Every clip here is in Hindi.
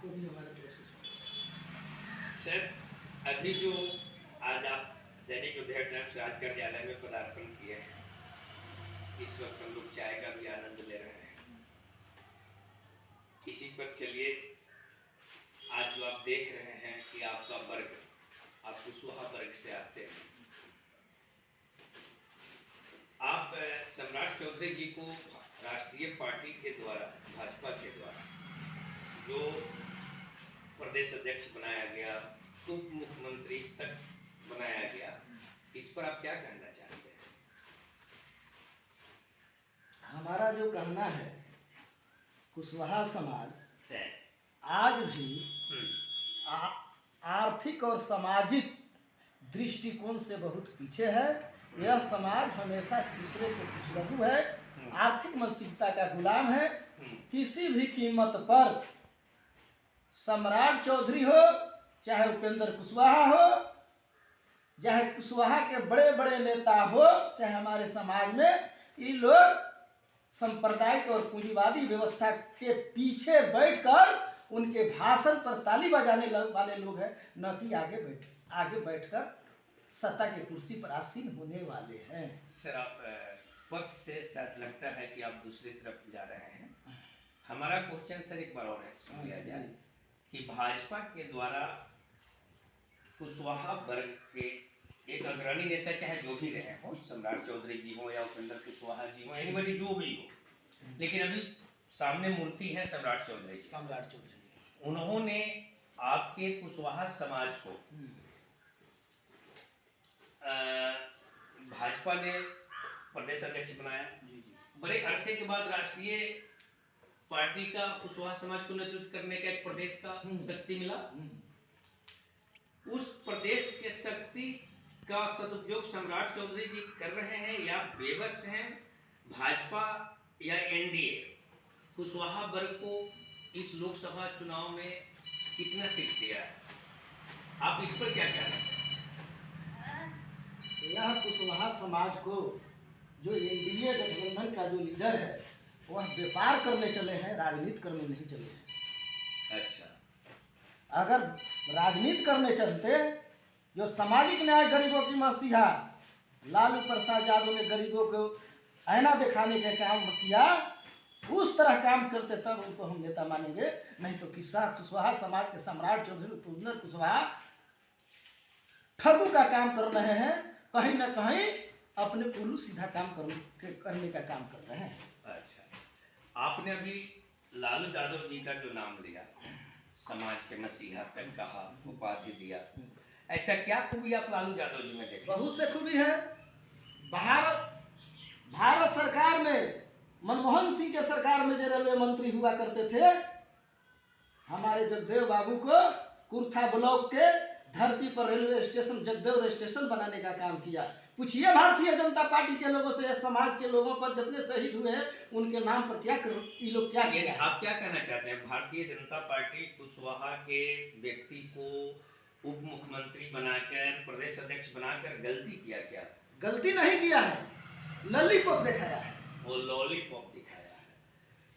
आपको भी हमारा प्रोसेस। सर, अभी जो आज आप दैनिक उदय टाइम्स आज कार्यालय में पदार्पण किए हैं, इस वक्त हम लोग चाय का भी आनंद ले रहे हैं। इसी पर चलिए, आज जो आप देख रहे हैं कि आपका वर्ग, आप कुशवाहा वर्ग से आते हैं। आप सम्राट चौधरी जी को राष्ट्रीय पार्टी के द्वारा, भाजपा के द्वारा जो प्रदेश अध्यक्ष बनाया गया, उप मुख्यमंत्री तक बनाया गया, इस पर आप क्या कहना चाहते हैं? हमारा जो कहना है, कुशवाहा समाज से आज भी आर्थिक और सामाजिक दृष्टिकोण से बहुत पीछे है। यह समाज हमेशा दूसरे को पिछड़ू है, आर्थिक मानसिकता का गुलाम है। किसी भी कीमत पर सम्राट चौधरी हो, चाहे उपेंद्र कुशवाहा हो, चाहे कुशवाहा के बड़े बड़े नेता हो, चाहे हमारे समाज में, ये लोग सांप्रदायिक और पूंजीवादी व्यवस्था के पीछे बैठकर उनके भाषण पर ताली बजाने वाले लोग हैं, न कि आगे बैठकर सत्ता की कुर्सी पर आसीन होने वाले हैं। सर, आप पक्ष से शायद लगता है कि आप दूसरी तरफ जा रहे हैं। हमारा क्वेश्चन सर एक बार और है, सुन लिया जाए कि भाजपा के द्वारा कुशवाहा वर्ग के एक अग्रणी नेता, चाहे जो भी रहे हो, सम्राट चौधरी जी हो या उपेंद्र कुशवाहा जी हो, एनीबॉडी जो भी हो, लेकिन अभी सामने मूर्ति है सम्राट चौधरी। उन्होंने आपके कुशवाहा समाज को भाजपा ने प्रदेश अध्यक्ष बनाया। बड़े अरसे के बाद राष्ट्रीय पार्टी का कुशवाहा समाज को नेतृत्व करने का एक प्रदेश का शक्ति मिला। उस प्रदेश के शक्ति का सदुपयोग सम्राट चौधरी जी कर रहे हैं या बेबस हैं? भाजपा या एनडीए कुशवाहा वर्ग को इस लोकसभा चुनाव में कितना सीट दिया है? आप इस पर क्या कहना चाहते हैं? यह कुशवाहा समाज को जो एनडीए गठबंधन का जो लीडर है, वह व्यापार करने चले हैं, राजनीति करने नहीं चले हैं। अच्छा, अगर राजनीति करने चलते, जो सामाजिक न्याय, गरीबों की मसीहा लालू प्रसाद यादव ने गरीबों को आईना दिखाने का काम किया, उस तरह काम करते तब उनको हम नेता मानेंगे। नहीं तो कुशवाहा समाज के सम्राट चौधरी उपेंद्र कुशवाहा ठगू का काम कर रहे हैं, कहीं ना कहीं अपने उल्लू सीधा काम करने का काम कर रहे हैं। अच्छा, आपने अभी लालू यादव जी का जो नाम लिया, समाज के मसीहा तक कहा, उपाधि दिया, ऐसा क्या खूबी आप लालू यादव जी में देखते? बहुत से खूबी है। भारत सरकार में, मनमोहन सिंह के सरकार में जो रेलवे मंत्री हुआ करते थे, हमारे जगदेव बाबू को कुर्था ब्लॉक के धरती पर रेलवे स्टेशन, जगदेव स्टेशन बनाने का काम किया। पूछिए भारतीय जनता पार्टी के लोगों से, समाज के लोगों पर जितने शहीद हुए हैं, उनके नाम पर ये लोग क्या किया? आप क्या कहना चाहते हैं? भारतीय जनता पार्टी कुशवाहा के व्यक्ति को उप मुख्यमंत्री बनाकर, प्रदेश अध्यक्ष बनाकर गलती किया क्या? गलती नहीं किया है, लॉलीपॉप दिखाया है। वो लॉलीपॉप दिखाया है।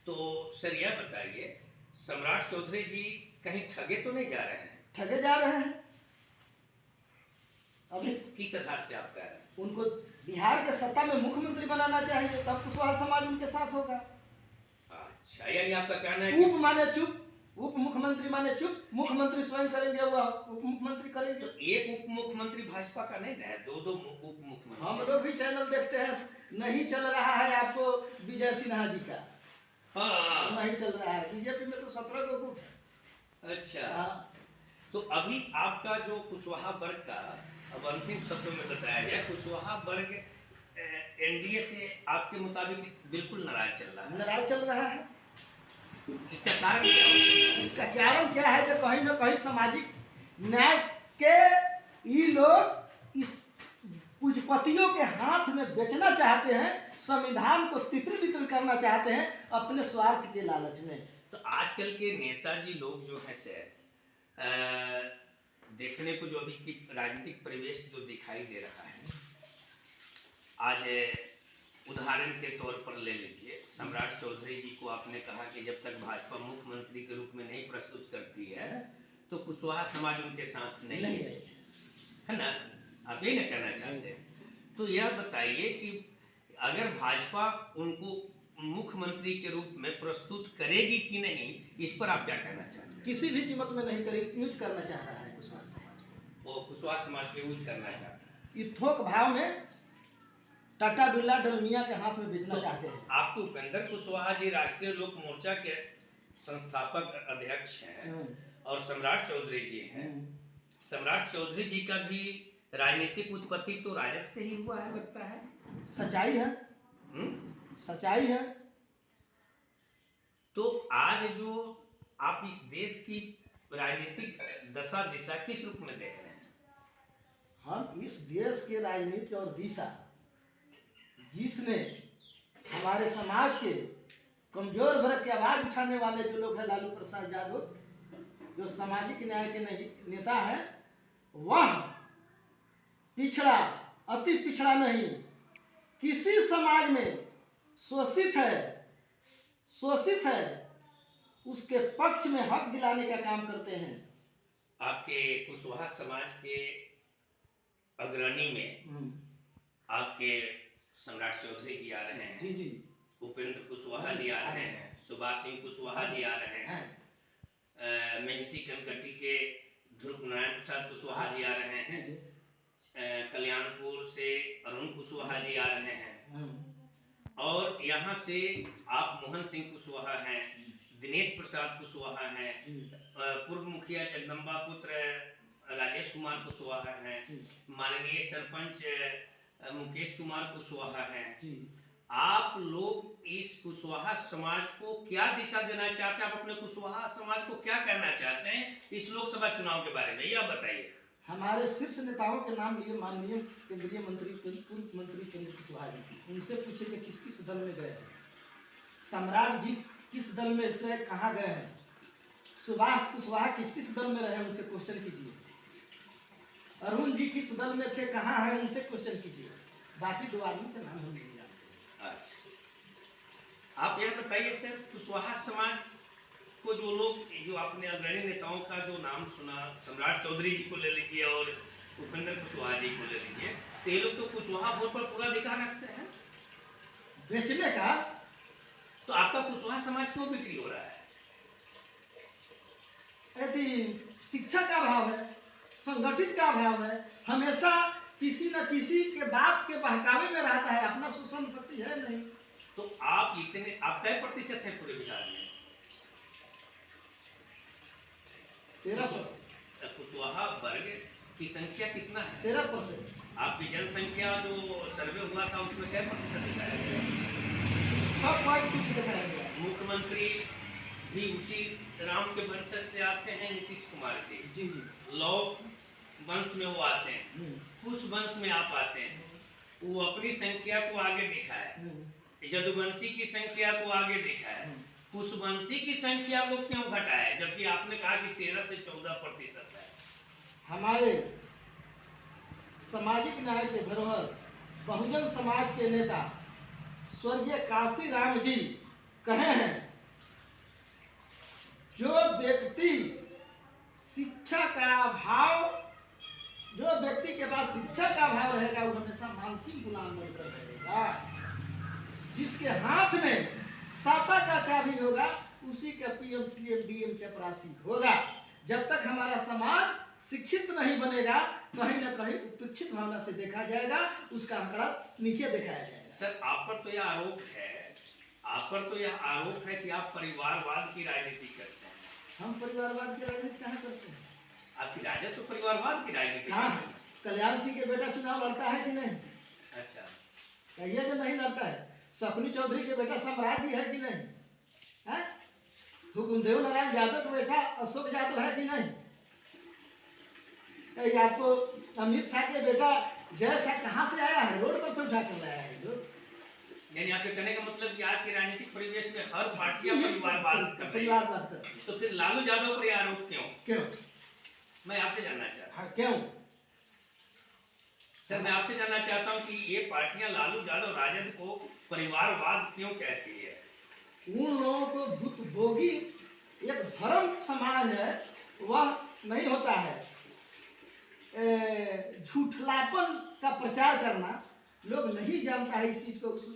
तो सर यह बताइए, सम्राट चौधरी जी कहीं ठगे तो नहीं जा रहे हैं? ठगे जा रहे हैं। अभी किस आधार से आप कह रहे हैं? उनको बिहार के सत्ता में मुख्यमंत्री बनाना चाहिए, तब कुशवाहा समाज उनके साथ होगा। अच्छा, यानी आपका कहना है उप माने चुप, उप मुख्यमंत्री माने चुप, मुख्यमंत्री स्वयं करेंगे, वह उप मुख्यमंत्री करेंगे। तो एक उप मुख्यमंत्री भाजपा का नहीं है, दो उप मुख्यमंत्री। हम लोग भी चैनल देखते हैं, नहीं चल रहा है आपको विजय सिन्हा जी का। हाँ, नहीं चल रहा है, बीजेपी में तो 17 लोग। अच्छा, तो अभी आपका जो कुशवाहा वर्ग का, अब अंतिम शब्दों में बताया गया, कुशवाहा वर्ग एनडीए से आपके मुताबिक बिल्कुल नाराज चल रहा है। नाराज चल रहा है। इसका कारण क्या है? इसका कारण क्या है? जो कहीं ना कहीं सामाजिक न्याय के ये लोग इस पूंजीपतियों के हाथ में बेचना चाहते हैं, संविधान को तितर बितर करना चाहते हैं अपने स्वार्थ के लालच में। तो आजकल के नेताजी लोग जो है सर, देखने को जो अभी की राजनीतिक परिवेश जो दिखाई दे रहा है, आज उदाहरण के तौर पर ले लीजिए, सम्राट चौधरी जी को आपने कहा कि जब तक भाजपा मुख्यमंत्री के रूप में नहीं प्रस्तुत करती है तो कुशवाहा समाज उनके साथ नहीं है ना, आप यही ना कहना चाहते हैं। तो यह बताइए कि अगर भाजपा उनको मुख्यमंत्री के रूप में प्रस्तुत करेगी कि नहीं, इस पर आप क्या कहना चाहते हैं? किसी भी कीमत में नहीं करेगी, यूज करना चाह रहा है कुशवाहा समाज वो कुशवाहा समाज के यूज करना चाहता है, ये थोक भाव में टाटा बिरला डलमिया के हाथ में बेचना चाहते हैं। आपको उपेंद्र कुशवाहा जी राष्ट्रीय लोक मोर्चा के संस्थापक अध्यक्ष हैं और सम्राट चौधरी जी हैं। सम्राट चौधरी जी का भी राजनीतिक उत्पत्ति तो राजद से ही हुआ है लगता है। सच्चाई है, सच्चाई है। तो आज जो आप इस देश की राजनीतिक दशा दिशा किस रूप में देख रहे हैं? हम इस देश के राजनीति और दिशा जिसने हमारे समाज के कमजोर वर्ग की आवाज उठाने वाले जो लोग हैं, लालू प्रसाद यादव जो सामाजिक न्याय के नेता हैं, वह पिछड़ा अति पिछड़ा नहीं, किसी समाज में शोषित है उसके पक्ष में हक दिलाने का काम करते हैं। आपके कुशवाहा समाज के अग्रणी में आपके सम्राट चौधरी जी आ रहे हैं, जी जी, उपेंद्र कुशवाहा जी आ रहे हैं, सुभाष सिंह कुशवाहा जी आ रहे हैं, मेहसी कनकटी के ध्रुव नारायण प्रसाद कुशवाहा जी आ रहे हैं, कल्याणपुर से अरुण कुशवाहा जी आ रहे हैं, और यहाँ से आप मोहन सिंह कुशवाहा हैं, दिनेश प्रसाद कुशवाहा हैं, पूर्व मुखिया जगदम्बा पुत्र राजेश कुमार कुशवाहा हैं, माननीय सरपंच मुकेश कुमार कुशवाहा हैं। आप लोग इस कुशवाहा समाज को क्या दिशा देना चाहते हैं? आप अपने कुशवाहा समाज को क्या कहना चाहते हैं इस लोकसभा चुनाव के बारे में, यह बताइए। हमारे शीर्ष नेताओं के नाम लिए माननीय केंद्रीय मंत्री पूर्व मंत्री उपेंद्र कुशवाहा जी, उनसे पूछे कि किस किस दल में गए हैं, सम्राट जी किस दल में से कहाँ गए हैं, सुभाष कुशवाहा किस किस दल में रहे, उनसे क्वेश्चन कीजिए, अरुण जी किस दल में थे, कहाँ है, उनसे क्वेश्चन कीजिए। बाकी दो आदमी का नाम हम नहीं जानते। अच्छा, आप यह बताइए सर, कुशवाहा समाज को जो लोग, जो आपने अग्रणी नेताओं का जो नाम सुना, सम्राट चौधरी जी को ले लीजिए और उपेंद्र कुशवाहा जी को ले लीजिए, तो ये लोग तो कुशवाहा वोट पर पूरा अधिकार रखते हैं बेचने का। तो आपका कुशवाहा समाज क्यों बिक्री हो रहा है? यदि शिक्षा का अभाव है, संगठित का अभाव है, हमेशा किसी न किसी के बात के बहकावे में रहता है, अपना शोषण शक्ति है नहीं। तो आप कै प्रतिशत है पूरे बिहार में? 13%। कुशवाहा वर्ग की संख्या कितना है? 13%। आपकी जनसंख्या जो सर्वे हुआ था उसमें कै प्रतिशत दिखाया गया? 6 कुछ दिखाया गया। मुख्यमंत्री भी उसी राम के वंशज से आते हैं, नीतीश कुमार के। जी जी। लौ वंश में वो आते हैं, कुछ वंश में आप आते हैं, वो अपनी संख्या को आगे दिखाए, यदुवंशी की संख्या को आगे दिखाए, कुशवंशी की संख्या को क्यों घटाया, जबकि आपने कहा कि 13 से 14% है। हमारे सामाजिक न्याय के धरोहर बहुजन समाज के नेता स्वर्गीय काशी राम जी कहे हैं, जो व्यक्ति शिक्षा का भाव, जो व्यक्ति के पास शिक्षा का भाव रहेगा वो हमेशा मानसिक गुलाम बनकर रहेगा। जिसके हाथ में साता का चाबी होगा उसी का पीएम सीएम डीएम चपरासी होगा। जब तक हमारा समाज शिक्षित नहीं बनेगा, कहीं ना कहीं उपेक्षित भावना से देखा जाएगा, उसका आंकड़ा नीचे दिखाया जाएगा। सर, आप पर तो यह आरोप है कि आप परिवारवाद की राजनीति करते हैं। हम परिवारवाद की राजनीति कहाँ करते हैं? आपकी राजद तो परिवारवाद की राजनीति। हाँ, कल्याण सिंह के बेटा चुनाव लड़ता है कि नहीं? अच्छा, कहिए जो नहीं लड़ता है। सपनी चौधरी के बेटा सम्राट जी है कि नहीं है? हुकुमदेव नारायण यादव का बेटा अशोक यादव है कि नहीं? आपको अमित शाह के बेटा जय शाह कहाँ से आया है? रोड पर से उठा कर लाया है जो। यानी आपके कहने का मतलब कि आज के राजनीतिक परिवेश में हर पार्टियां परिवारवाद करती है। तो फिर लालू यादव पर यह आरोप क्यों? मैं आपसे जानना चाहता हूँ। क्यों? सर, मैं आपसे जानना चाहता हूँ कि ये पार्टियां लालू यादव राजद को परिवारवाद क्यों कहती है? उन लोगों को भूतभोगी एक धर्म समाज है, वह नहीं होता है। झूठलापन का प्रचार करना, लोग नहीं जानता है इस चीज को। उस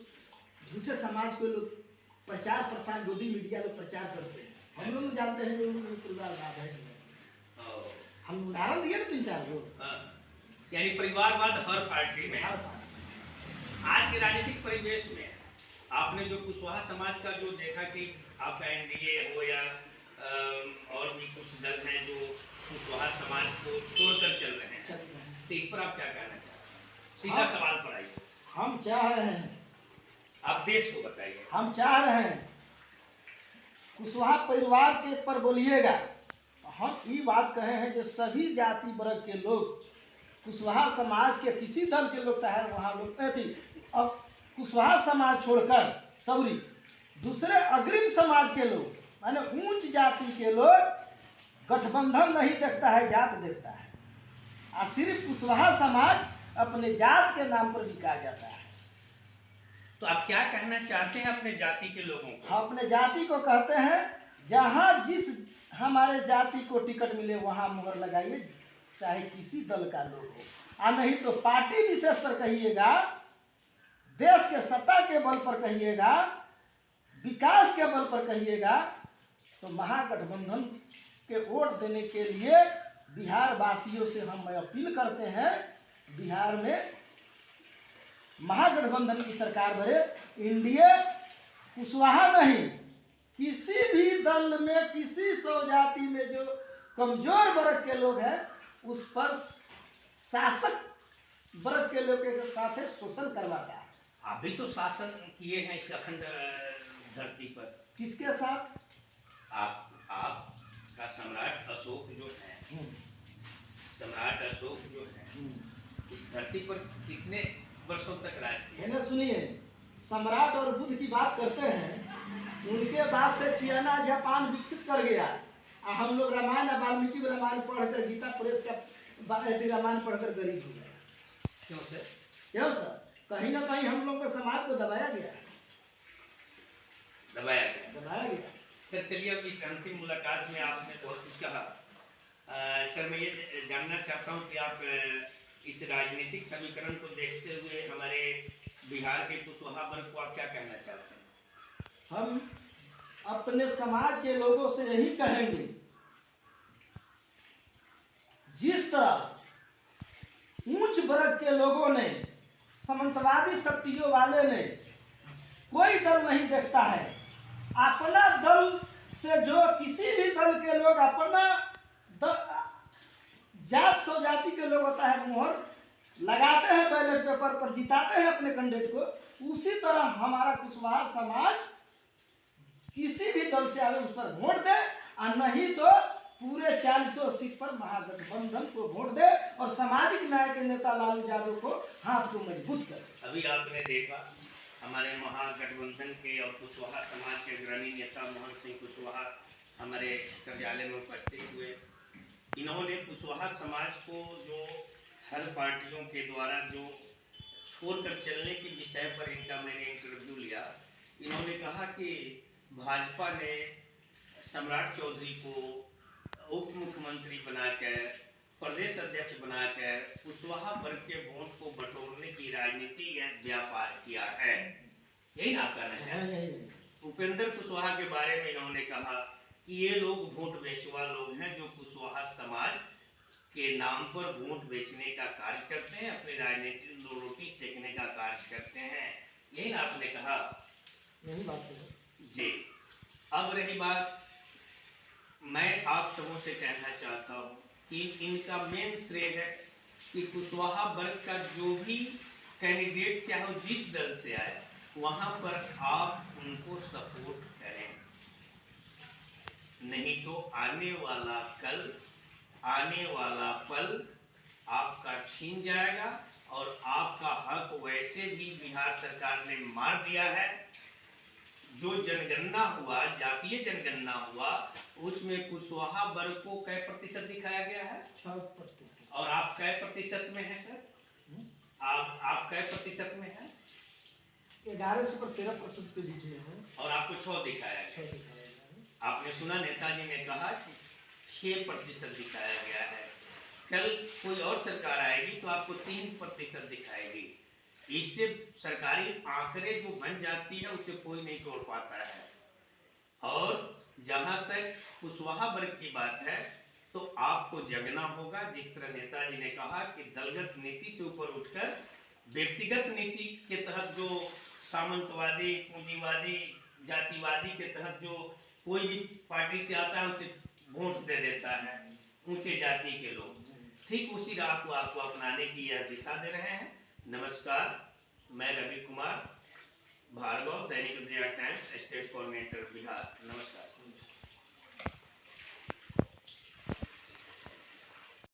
झूठे समाज को लोग प्रचार प्रसार गोदी मीडिया लोग प्रचार करते हैं। हम लोग जानते हैं जो परिवारवाद है। हम उदाहरण दिए ना 3-4 लोग। यानी परिवारवाद हर पार्टी में है। हर बात। आज के राजनीतिक परिवेश में आपने जो कुशवाहा समाज का जो देखा कि आपका एनडीए हो या और भी कुछ दल हैं जो कुशवाहा समाज को छोड़कर चल रहे हैं, तो इस पर आप क्या कहना चाहते हैं? सीधा सवाल पर आइए। हम चाह रहे हैं, आप देश को बताइए। हम चाह रहे हैं कुशवाहा परिवार के पर बोलिएगा। हम ये बात कहे हैं जो सभी जाति वर्ग के लोग कुशवाहा समाज के किसी दल के लोग चाहे वहाँ लोग थी, और कुशवाहा समाज छोड़कर सौरी दूसरे अग्रिम समाज के लोग माने ऊंच जाति के लोग गठबंधन नहीं देखता है, जात देखता है। और सिर्फ कुशवाहा समाज अपने जात के नाम पर बिका जाता है। तो आप क्या कहना चाहते हैं अपने जाति के लोगों को? हम अपने जाति को कहते हैं जहाँ जिस हमारे जाति को टिकट मिले वहाँ मुहर लगाइए, चाहे किसी दल का लोग हो। और नहीं तो पार्टी विशेष पर कहिएगा, देश के सत्ता के बल पर कहिएगा, विकास के बल पर कहिएगा, तो महागठबंधन के वोट देने के लिए बिहार वासियों से हम अपील करते हैं, बिहार में महागठबंधन की सरकार बने। इंडिया कुशवाहा नहीं, किसी भी दल में किसी जाति में जो कमजोर वर्ग के लोग हैं उस पर शासक वर्ग के लोग के साथ शोषण करवाता है। आप भी तो शासन किए हैं इस अखंड धरती पर। किसके साथ? आपका सम्राट अशोक जो है, सम्राट अशोक जो है इस धरती पर कितने वर्षों तक राज किया? है ना, सुनिए, सम्राट और बुद्ध की बात करते हैं, उनके बाद से चाइना जापान विकसित कर गया। और हम लोग रामायण और वाल्मीकि रामायण पढ़कर, गीता प्रेस का रामायण पढ़कर गरीब हो गए। क्यों सर? क्यों सर? कहीं ना कहीं हम लोग के समाज को दबाया गया। दबाया गया। सर चलिए, अब इस अंतिम मुलाकात में आपने बहुत कुछ कहा। सर मैं ये जानना चाहता हूँ कि आप इस राजनीतिक समीकरण को देखते हुए हमारे बिहार के कुशवाहा वर्ग को आप क्या कहना चाहते हैं? हम अपने समाज के लोगों से यही कहेंगे, जिस तरह उच्च वर्ग के लोगों ने, सामंतवादी शक्तियों वाले ने कोई दल नहीं देखता है, अपना दल से जो किसी भी दल के लोग अपना जात सौ जाति के लोग होता है मोहर लगाते हैं, बैलेट पेपर पर जिताते हैं अपने कैंडिडेट को, उसी तरह हमारा कुशवाहा समाज किसी भी दल से आगे उस पर वोट दे, और नहीं तो पूरे 40 सीट पर महागठबंधन को वोट दे और सामाजिक न्याय के नेता लालू यादव को हाथ को मजबूत करे। अभी आपने देखा हमारे महागठबंधन के और कुशवाहा समाज के अग्रणी नेता मोहन सिंह कुशवाहा हमारे कार्यालय में उपस्थित हुए। इन्होंने कुशवाहा समाज को जो हर पार्टियों के द्वारा जो छोड़कर चलने के विषय पर इनका मैंने इंटरव्यू लिया। इन्होंने कहा कि भाजपा ने सम्राट चौधरी को उप मुख्यमंत्री बनाकर, प्रदेश अध्यक्ष बनाकर कुशवाहा वर्ग के वोट को बटोरने की राजनीति या व्यापार किया है। यही आप कहना है? उपेंद्र कुशवाहा के बारे में इन्होंने कहा कि ये लोग वोट बेचवा लोग हैं जो कुशवाहा समाज के नाम पर वोट बेचने का कार्य करते हैं, अपनी राजनीति रोटी सेकने का कार्य करते हैं। यही आपने कहा? यही बात है जी। अब रही बात, मैं आप सबों से कहना चाहता हूँ कि इनका मेन श्रेय है कि कुशवाहा वर्ग का जो भी कैंडिडेट चाहे वो जिस दल से आए वहाँ पर आप उनको सपोर्ट करें, नहीं तो आने वाला कल, आने वाला पल आपका छीन जाएगा और आपका हक वैसे भी बिहार सरकार ने मार दिया है। जो जनगणना हुआ, जातीय जनगणना हुआ, उसमें कुशवाहा वर्ग को कै प्रतिशत दिखाया गया है? 6%। और आप कै प्रतिशत में हैं सर? आप कै प्रतिशत में हैं? 11 से पर 13% पे विजय है। और आपको 6 दिखाया गया। 6 दिखाया गया है। आपने सुना नेताजी ने कहा कि 6% दिखाया गया है। कल कोई और सरकार आएगी तो आपको 3% दिखाएगी। इससे सरकारी आंकड़े जो बन जाती है उसे कोई नहीं तोड़ पाता है। और जहां तक कुशवाहा वर्ग की बात है तो आपको जगना होगा। जिस तरह नेताजी ने कहा कि दलगत नीति से ऊपर उठकर व्यक्तिगत नीति के तहत जो सामंतवादी, पूंजीवादी, जातिवादी के तहत जो कोई भी पार्टी से आता है उसे वोट दे देता है ऊंचे जाति के लोग, ठीक उसी राह को आपको अपनाने की यह दिशा दे रहे हैं। नमस्कार, मैं रवि कुमार भार्गव, दैनिक इंडिया टाइम्स।